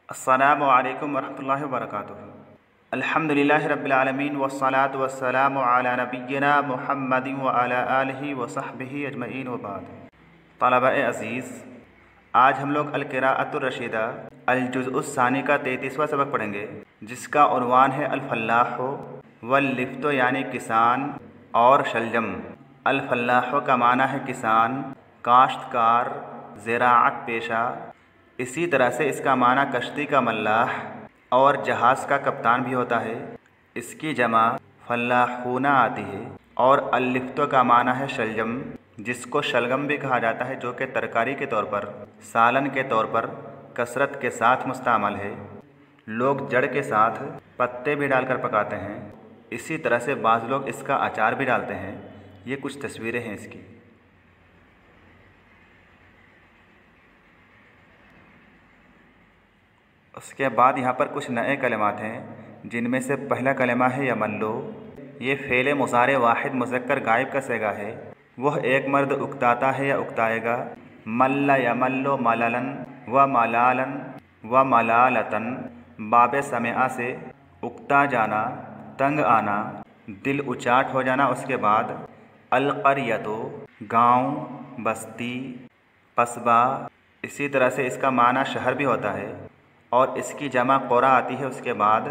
अस्सलामु अलैकुम वरहमतुल्लाहि वबरकातुहू। अल्हम्दुलिल्लाहि रब्बिल आलमीन वस्सलातु वस्सलामु अला नबिय्यिना मुहम्मदिन व अला आलिहि व सहबिहि अजमईन व बाद। तलबा-ए अज़ीज़, आज हम लोग अल-क़िराअतुर रशीदा अल-जुज़्उस्सानी का 33वां सबक पढ़ेंगे, जिसका उन्वान है अल-फ़ल्लाहु वल-लिफ़्तु यानी किसान और शलजम। अल-फ़ल्लाहु का माना है किसान, काश्तकार, ज़राअत पेशा। इसी तरह से इसका माना कश्ती का मल्लाह और जहाज़ का कप्तान भी होता है। इसकी जमा फ़ल्लाहूना आती है। और अल-लिफ़्तु का माना है शलजम, जिसको शलगम भी कहा जाता है, जो कि तरकारी के तौर पर, सालन के तौर पर कसरत के साथ मुस्तअमल है। लोग जड़ के साथ पत्ते भी डालकर पकाते हैं। इसी तरह से बाज़ लोग इसका अचार भी डालते हैं। ये कुछ तस्वीरें हैं इसकी। उसके बाद यहाँ पर कुछ नए कलिमात हैं, जिनमें से पहला कलिमा है यमल्लो। ये फ़ेल मुज़ारे वाहिद मुज़क्कर गायब का सेगा है। वह एक मर्द उकताता है या उकताएगा। मल्ला यमल्लो मललन व मलालन व मलालतन। बाब समेआ से उकता जाना, तंग आना, दिल उचाट हो जाना। उसके बाद अल-क़रियतु गाँव, बस्ती, कस्बा। इसी तरह से इसका माना शहर भी होता है और इसकी जमा क़ुरा आती है। उसके बाद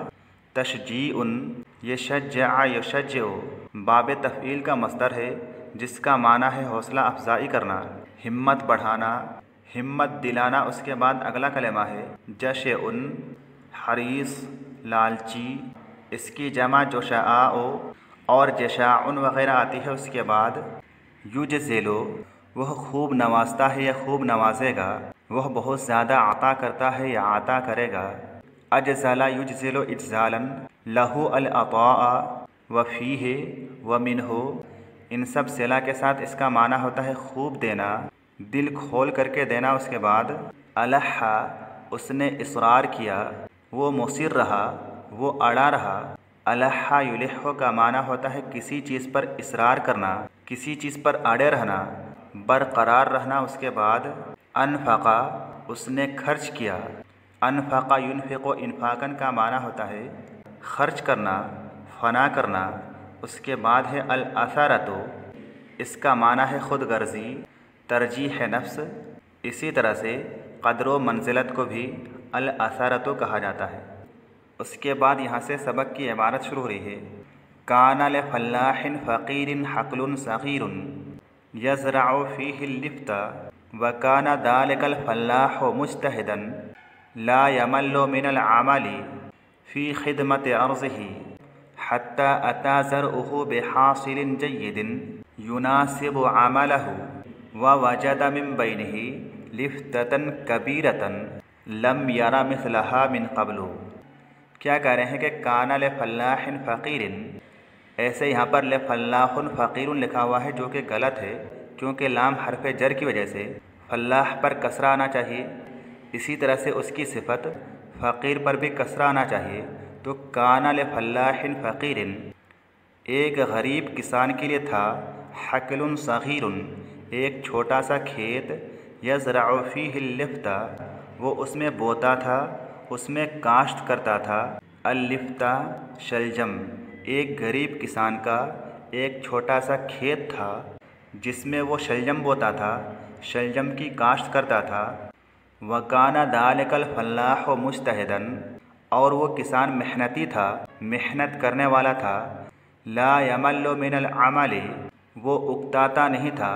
तशजीउन, ये शज्जा यशज्जु बाब तफ़ईल का मस्दर है, जिसका माना है हौसला अफजाई करना, हिम्मत बढ़ाना, हिम्मत दिलाना। उसके बाद अगला कलिमा है जशउन, हरीस, लालची। इसकी जमा जोशाओ और जशाउन वग़ैरह आती है। उसके बाद युजज़िलु, वह खूब नवाजता है या खूब नवाजेगा। वह बहुत ज़्यादा आता करता है या आता करेगा। अजज़ला युजज़िलु इज्ज़ालन, लहू अल-अताअ व फ़ीहि व मिन्हु। इन सब सिला के साथ इसका माना होता है खूब देना, दिल खोल करके देना। उसके बाद अलहा, उसने इसरार किया, वो मुसिर रहा, वो अड़ा रहा। अलहा युलिहु का माना होता है किसी चीज़ पर इसरार करना, किसी चीज़ पर अड़े रहना, बरकरार रहना। उसके बाद अनफ़क़ा, उसने खर्च किया। अनफ़क़ा युनफ़िक़ु इन्फ़ाक़न का माना होता है खर्च करना, फ़ना करना। उसके बाद है अल-असरतु, इसका माना है ख़ुद गर्ज़ी, तरजीह नफ्स। इसी तरह से क़द्र व मंज़िलत को भी अल-असरतु कहा जाता है। उसके बाद यहाँ से सबक की इबारत शुरू हो रही है। काना लिफ़ल्लाहिन फ़क़ीरिन हक़्लुन सग़ीरुन यज़रअु फ़ीहिल लिफ़्ता व काना ज़ालिकल फ़ल्लाहु मुज्तहिदन ला यमल्लु मिनल अमलि फ़ी ख़िदमति अर्ज़िही हत्ता अता ज़रअहु बिहासिलिन जय्यिदिन युनासिबु अमलहु व वजद मिन बैनिही लिफ़्ततन कबीरतन लम यरा मिस्लहा मिन क़ब्लु। क्या कह रहे हैं कि काना लिफ़ल्लाहिन फ़क़ीरिन, ऐसे यहाँ पर लिफ़ल्लाहुन फ़क़ीरुन लिखा हुआ है, जो कि गलत है, क्योंकि लाम हरफ जर की वजह से फ़ल्लाह पर कसरा आना चाहिए। इसी तरह से उसकी सिफत फ़क़ीर पर भी कसरा आना चाहिए। तो काना लिफ़ल्लाहिन फ़क़ीरिन, एक गरीब किसान के लिए था, हक़्लुन सग़ीरुन, एक छोटा सा खेत, यज़रअु फ़ीहिल लिफ़्ता, वो उसमें बोता था, उसमें काश्त करता था। अल-लिफ़्ता शलजम, एक गरीब किसान का एक छोटा सा खेत था, जिसमें वो शलजम बोता था, शलजम की काश्त करता था। वकाना ज़ालिकल फ़ल्लाहु मुज्तहिदन, और वो किसान मेहनती था, मेहनत करने वाला था। ला यमल्लु मिनल अमलि, वो उकताता नहीं था,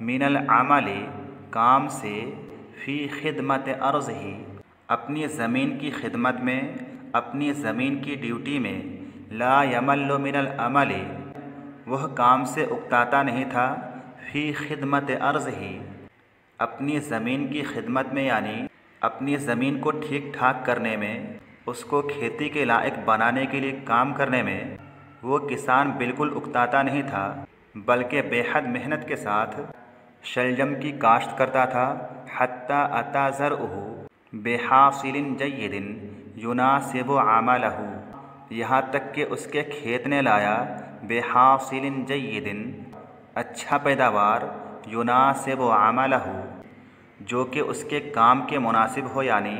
मिनल अमलि, काम से, फ़ी ख़िदमत अर्ज़िही, अपनी ज़मीन की खिदमत में, अपनी ज़मीन की ड्यूटी में। ला यमल्लु मिनल अमलि, वह काम से उकताता नहीं था। फ़ी ख़िदमत अर्ज़िही, अपनी ज़मीन की खिदमत में, यानी अपनी ज़मीन को ठीक ठाक करने में, उसको खेती के लायक बनाने के लिए काम करने में वो किसान बिल्कुल उकताता नहीं था, बल्कि बेहद मेहनत के साथ शलजम की काश्त करता था। हत्ता अता ज़रअहु बिहासिलिन जय्यिदिन युनासिबु अमलहु, यहाँ तक कि उसके खेत ने लाया बिहासिलिन जय्यिदिन, अच्छा पैदावार, युनासिबु अमलहु, जो कि उसके काम के मुनासिब हो, यानी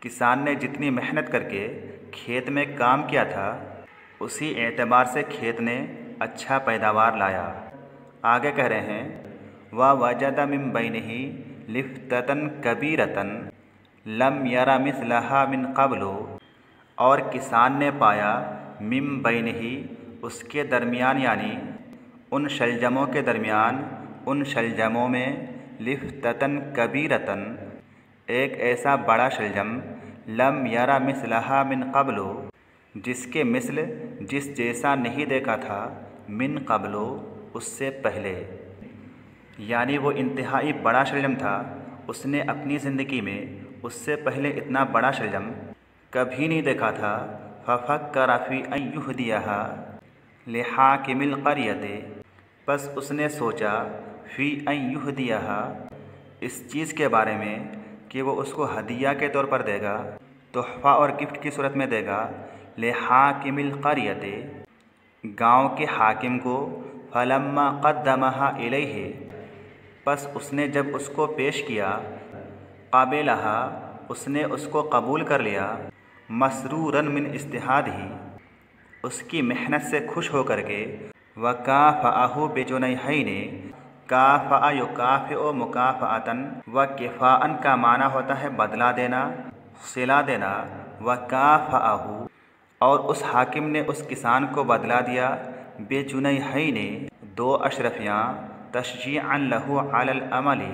किसान ने जितनी मेहनत करके खेत में काम किया था उसी एतबार से खेत ने अच्छा पैदावार लाया। आगे कह रहे हैं व वजद मिन बैनिही लिफ्ततन कबीरतन लम यरा मिसलहा मिन क़ब्लो, और किसान ने पाया मिन बैनिही उसके दरमियान यानी उन शलजमों के दरमियान, उन शलजमों में लिफ्ततन कबीरतन एक ऐसा बड़ा शलजम लम यरा मिसलहा मिन क़ब्लो जिसके मिसल जिस जैसा नहीं देखा था मिन क़ब्लो उससे पहले, यानी वो इंतहाई बड़ा शलजम था। उसने अपनी ज़िंदगी में उससे पहले इतना बड़ा शलजम कभी नहीं देखा था। फ़फ़क्कर फ़ी अन युहदियहा लिहाकिमिल क़रयति, बस उसने सोचा फ़ी अन युहदियहा इस चीज़ के बारे में कि वो उसको हदिया के तौर पर देगा, तोहफ़ा और गिफ्ट की सूरत में देगा। लिहाकिमिल क़रयति गाँव के हाकिम को। फलम्मा क़द्दमहा इलैहि, बस उसने जब उसको पेश किया। क़बिलहा उसने उसको कबूल कर लिया। मसरूरन मिन इज्तिहादिही उसकी मेहनत से खुश होकर के। वकाफ़अहु बिजुनैहैनि, काफ़अ युकाफ़िउ मुकाफ़अतन, व किफ़ाअन का माना होता है बदला देना, सिला देना। वकाफ़अहु और उस हाकिम ने उस किसान को बदला दिया। बिजुनैहैनि दो अशरफियाँ, तशजीअन लहू अलल अमली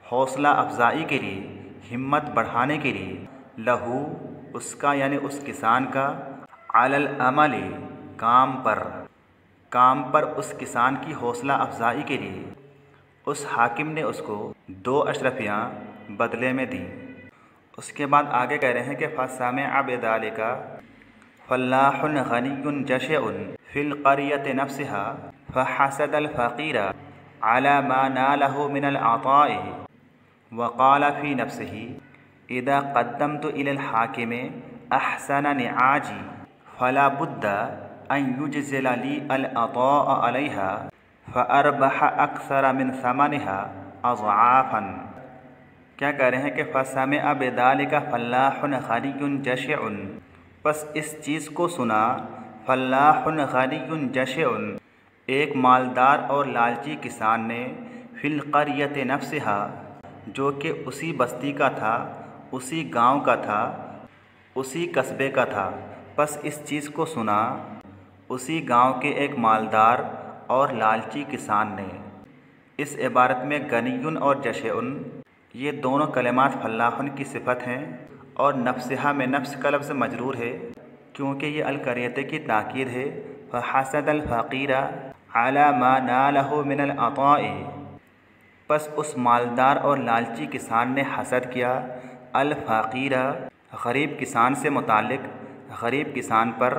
हौसला अफजाई के लिए, हिम्मत बढ़ाने के लिए। लहू उसका यानी उस किसान का, अलल अमली काम पर उस किसान की हौसला अफजाई के लिए उस हाकिम ने उसको दो अशरफियाँ बदले में दी। उसके बाद आगे कह रहे हैं कि फ़समिअ बिज़ालिका फ़ल्लाहुन गनियुन जशअन फ़िल क़रयति नफ़्सिहा फ़हसदल फ़क़ीरा अला मा नालहु मिनल अताइ वक़ाल फ़ी नफ़्सिही इज़ा क़द्दमतु इलल हाकिमि अहसन निआजी फ़ला बुद्दा अन युजज़िल ली अल अताअ अलैहा फ़अरबह अक्सर मिन समनिहा अज़आफ़न। क्या कह रहे हैं कि फ़समिअ बिज़ालिका फ़ल्लाहुन गनियुन जशअन, बस इस चीज़ को सुना। फ़ल्लाहुन गनियुन जशअन एक मालदार और लालची किसान ने, फ़िल क़रयति नफ़्सिहा जो कि उसी बस्ती का था, उसी गांव का था, उसी कस्बे का था। बस इस चीज़ को सुना उसी गांव के एक मालदार और लालची किसान ने। इस इबारत में गनियुन और जशअन ये दोनों कलिमात फ़ल्लाहुन की सिफत हैं और नफ़्सिहा में नफ्स का लफ्ज़ मजरूर है क्योंकि ये अल क़रयति की ताकीद है। फ़हसदल फ़क़ीरा अला मा नालहु मिनल अताइ, बस उस मालदार और लालची किसान ने हसद किया। अल फ़क़ीरा गरीब किसान से मुताल्लिक़, गरीब किसान पर।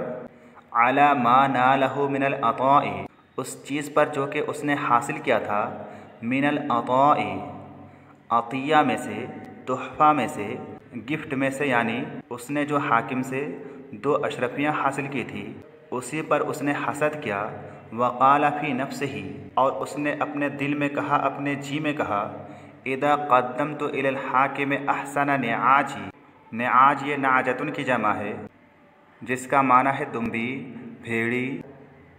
अला मा नालहु मिनल अताइ उस चीज़ पर जो कि उसने हासिल किया था। मिनल अताइ अतिया में से, तोहफ़ा में से, गिफ्ट में से, यानी उसने जो हाकिम से दो अशरफियाँ हासिल की थी उसी पर उसने हसद किया। वक़ाल फ़ी नफ़्सिही और उसने अपने दिल में कहा, अपने जी में कहा। इज़ा क़द्दमतु इलल हाकिम अहसन निआजी, निआज ये नाजतुन की जमा है जिसका माना है दुम्बी, भेड़ी।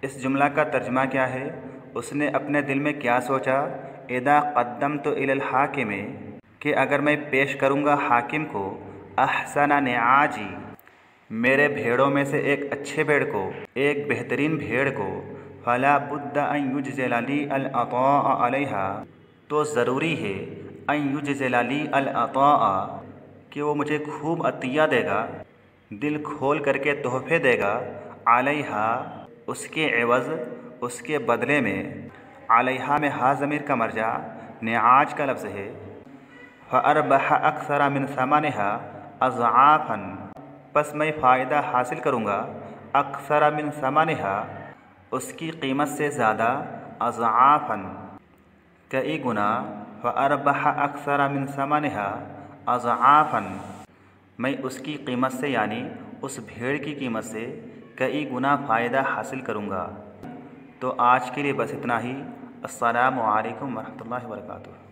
इस जुमला का तर्जुमा क्या है? उसने अपने दिल में क्या सोचा? इज़ा क़द्दमतु इलल हाकिम कि अगर मैं पेश करूँगा हाकिम को, अहसन निआजी मेरे भेड़ों में से एक अच्छे भेड़ को, एक बेहतरीन भेड़ को। फ़ला बुद्दा अन युजज़िल ली अल अताअ अलैहा, तो ज़रूरी है अन युजज़िल ली अल अताअ कि वो मुझे खूब अतिया देगा, दिल खोल करके तोहफ़े देगा। अलैहा उसके एवज़, उसके बदले में। अलैहा में हा ज़मीर का मरजा निआज का लफ्ज़ है। फ़अरबह अक्सर मिन समनिहा अज़आफ़न, बस मैं फ़ायदा हासिल करूँगा। अक्सर मिन समनिहा उसकी कीमत से ज़्यादा। अज़आफ़न कई गुना। फ़अरबह अक्सर मिन समनिहा अज़आफ़न मैं उसकी कीमत से यानी उस भेड़ की कीमत से कई गुना फ़ायदा हासिल करूँगा। तो आज के लिए बस इतना ही। अस्सलामु अलैकुम वरहमतुल्लाहि व बरकातुहू।